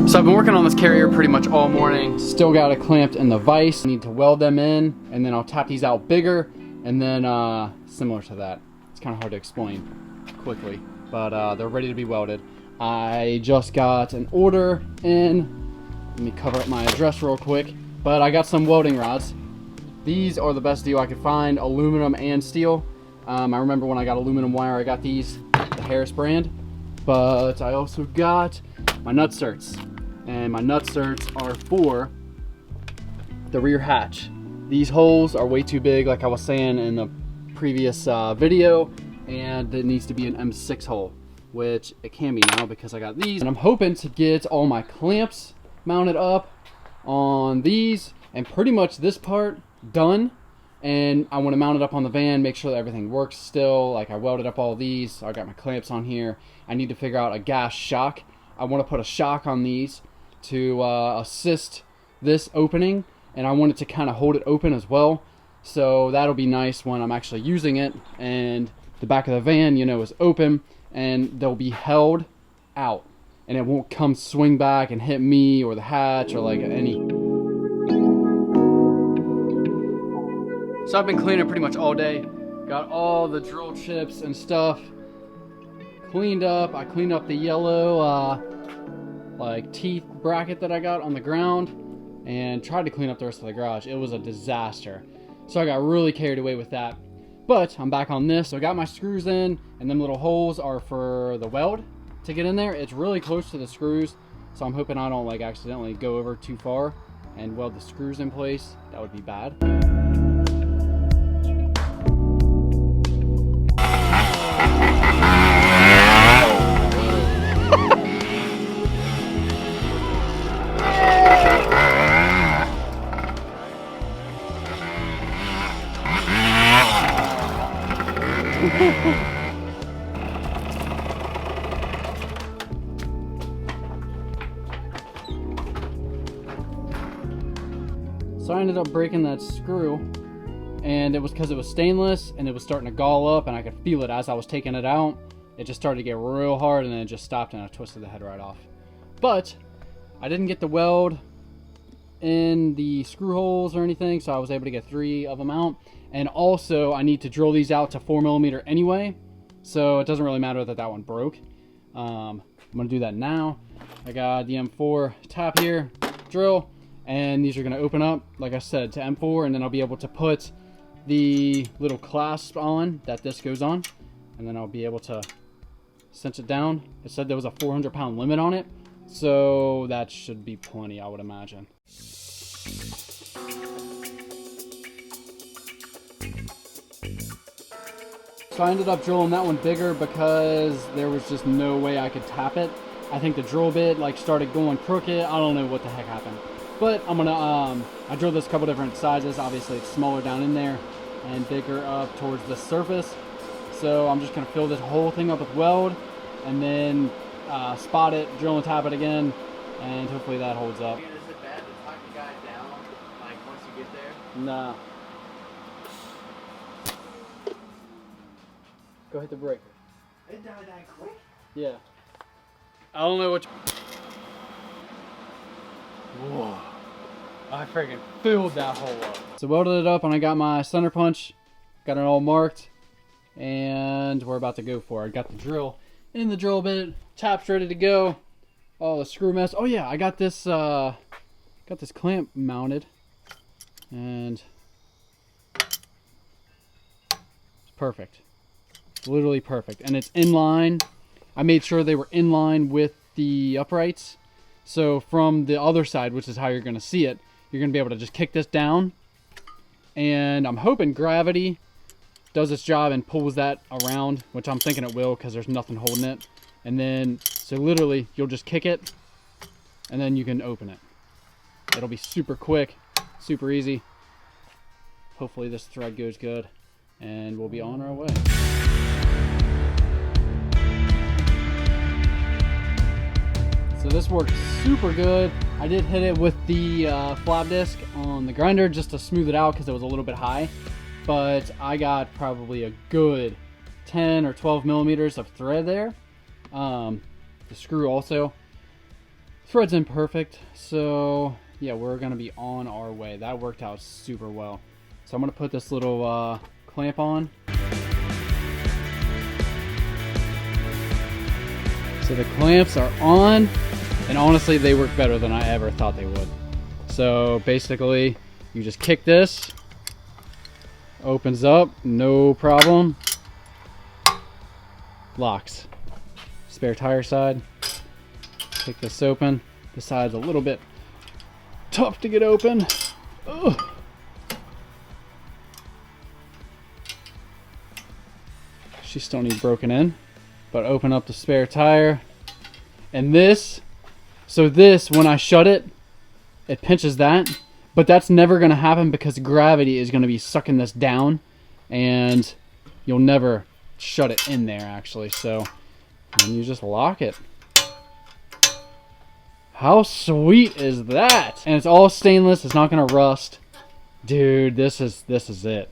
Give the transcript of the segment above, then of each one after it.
So I've been working on this carrier pretty much all morning. Still got it clamped in the vise. I need to weld them in, and then I'll tap these out bigger, and then similar to that. It's kind of hard to explain quickly, but they're ready to be welded. I just got an order in. Let me cover up my address real quick. But I got some welding rods. These are the best deal I could find, aluminum and steel. I remember when I got aluminum wire, I got these, the Harris brand. But I also got my nutserts. And my nutserts are for the rear hatch. These holes are way too big, like I was saying in the previous video, and it needs to be an M6 hole, which it can be now because I got these. And I'm hoping to get all my clamps mounted up on these and pretty much this part done. And I want to mount it up on the van, make sure that everything works still. Like I welded up all these, so I got my clamps on here. I need to figure out a gas shock. I want to put a shock on these to assist this opening, and I want it to kind of hold it open as well. So that'll be nice when I'm actually using it, and the back of the van, you know, is open, and they'll be held out, and it won't come swing back and hit me or the hatch or like any. So I've been cleaning pretty much all day. Got all the drill chips and stuff cleaned up. I cleaned up the yellow like teeth bracket that I got on the ground and tried to clean up the rest of the garage. It was a disaster. So I got really carried away with that. But I'm back on this. So I got my screws in, and them little holes are for the weld to get in there. It's really close to the screws, so I'm hoping I don't like accidentally go over too far and weld the screws in place. That would be bad. So I ended up breaking that screw, and it was because it was stainless and it was starting to gall up, and I could feel it as I was taking it out. It just started to get real hard, and then it just stopped, and I twisted the head right off. But I didn't get the weld in the screw holes or anything, so I was able to get 3 of them out. And also I need to drill these out to 4mm anyway, so it doesn't really matter that that one broke. I'm gonna do that now. I got the M4 tap here, drill, and these are gonna open up, like I said, to M4, and then I'll be able to put the little clasp on that this goes on, and then I'll be able to cinch it down. It said there was a 400-pound limit on it, so that should be plenty, I would imagine. So I ended up drilling that one bigger because there was just no way I could tap it. I think the drill bit like started going crooked. I don't know what the heck happened. But I'm gonna, I drilled this a couple different sizes. Obviously it's smaller down in there and bigger up towards the surface. So I'm just gonna fill this whole thing up with weld and then spot it, drill and tap it again, and hopefully that holds up. Is it bad to talk the guy down, like once you get there? Nah. Go hit the breaker. It died that quick? Yeah. I don't know what. Whoa. I freaking filled that hole up. So welded it up, and I got my center punch. Got it all marked. And we're about to go for it. I got the drill in the drill bit. Taps ready to go. All the screw mess. Oh yeah, I got this clamp mounted. And it's perfect. Literally perfect, and it's in line. I made sure they were in line with the uprights, so from the other side, which is how you're going to see it, you're going to be able to just kick this down, and I'm hoping gravity does its job and pulls that around, which I'm thinking it will because there's nothing holding it. And then so literally you'll just kick it and then you can open it. It'll be super quick, super easy. Hopefully this thread goes good and we'll be on our way. So this worked super good. I did hit it with the flap disc on the grinder just to smooth it out because it was a little bit high. But I got probably a good 10 or 12 millimeters of thread there. The screw also. thread's imperfect, so yeah, we're gonna be on our way. That worked out super well. So I'm gonna put this little clamp on. So the clamps are on, and honestly they work better than I ever thought they would. So basically you just kick this, opens up, no problem, locks. Spare tire side, kick this open. This side's a little bit tough to get open. Ugh. She still needs broken in, but open up the spare tire. And this, so this, when I shut it, it pinches that, but that's never gonna happen because gravity is gonna be sucking this down and you'll never shut it in there actually. So then you just lock it. How sweet is that? And it's all stainless, it's not gonna rust. Dude, this is it.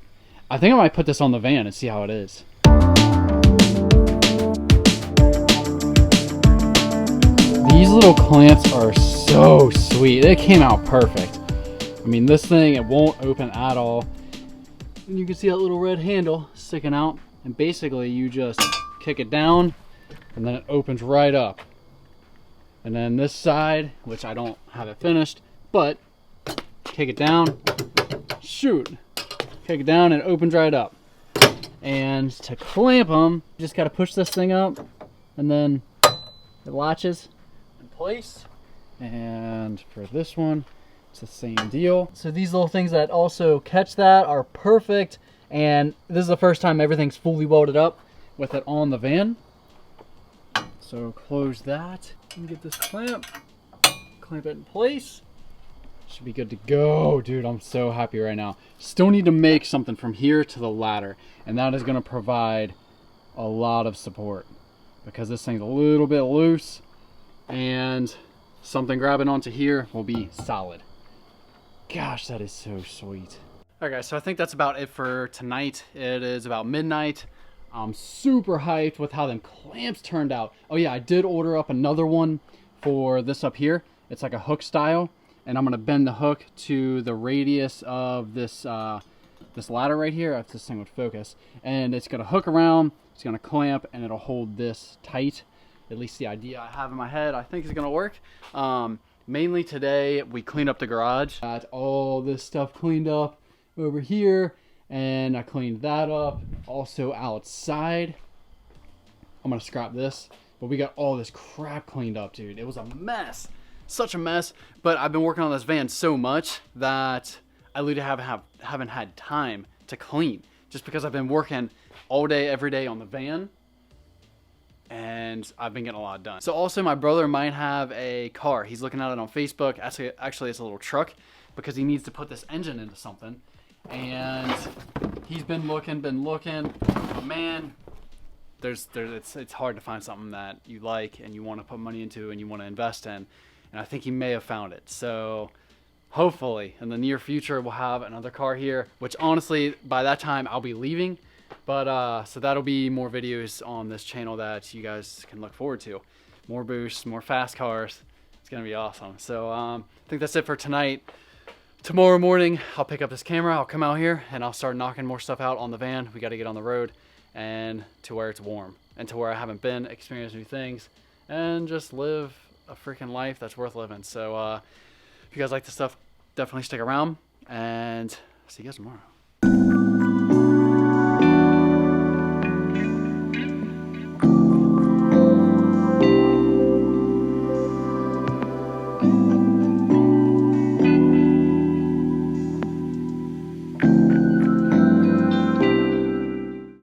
I think I might put this on the van and see how it is. These little clamps are so sweet. They came out perfect. I mean, this thing, it won't open at all. And you can see that little red handle sticking out. And basically you just kick it down and then it opens right up. And then this side, which I don't have it finished, but kick it down, shoot, kick it down and it opens right up. And to clamp them, you just gotta push this thing up and then it latches in place. And for this one, it's the same deal. So these little things that also catch that are perfect. And this is the first time everything's fully welded up with it on the van. So close that and get this clamp it in place. Should be good to go. Dude, I'm so happy right now. Still need to make something from here to the ladder, and that is going to provide a lot of support because this thing's a little bit loose and something grabbing onto here will be solid. Gosh, that is so sweet. All right guys, so I think that's about it for tonight. It is about midnight. I'm super hyped with how them clamps turned out. Oh yeah, I did order up another one for this up here. It's like a hook style, and I'm gonna bend the hook to the radius of this this ladder right here, if this thing would focus. And it's gonna hook around, it's gonna clamp, and it'll hold this tight. At least the idea I have in my head, I think is gonna work. Mainly today, we cleaned up the garage. Got all this stuff cleaned up over here, and I cleaned that up. Also outside, I'm gonna scrap this, but we got all this crap cleaned up, dude. It was a mess, such a mess. But I've been working on this van so much that I literally haven't had time to clean, just because I've been working all day, every day on the van, and I've been getting a lot done. So also my brother might have a car. He's looking at it on Facebook. Actually it's a little truck because he needs to put this engine into something. And he's been looking, but man, it's hard to find something that you like and you want to put money into and you want to invest in. And I think he may have found it. So hopefully in the near future we'll have another car here, which honestly by that time I'll be leaving. But so that'll be more videos on this channel that you guys can look forward to. More boosts, more fast cars. It's gonna be awesome. So I think that's it for tonight. Tomorrow morning, I'll pick up this camera, I'll come out here, and I'll start knocking more stuff out on the van. We got to get on the road and to where it's warm and to where I haven't been, experience new things, and just live a freaking life that's worth living. So if you guys like this stuff, definitely stick around, and see you guys tomorrow.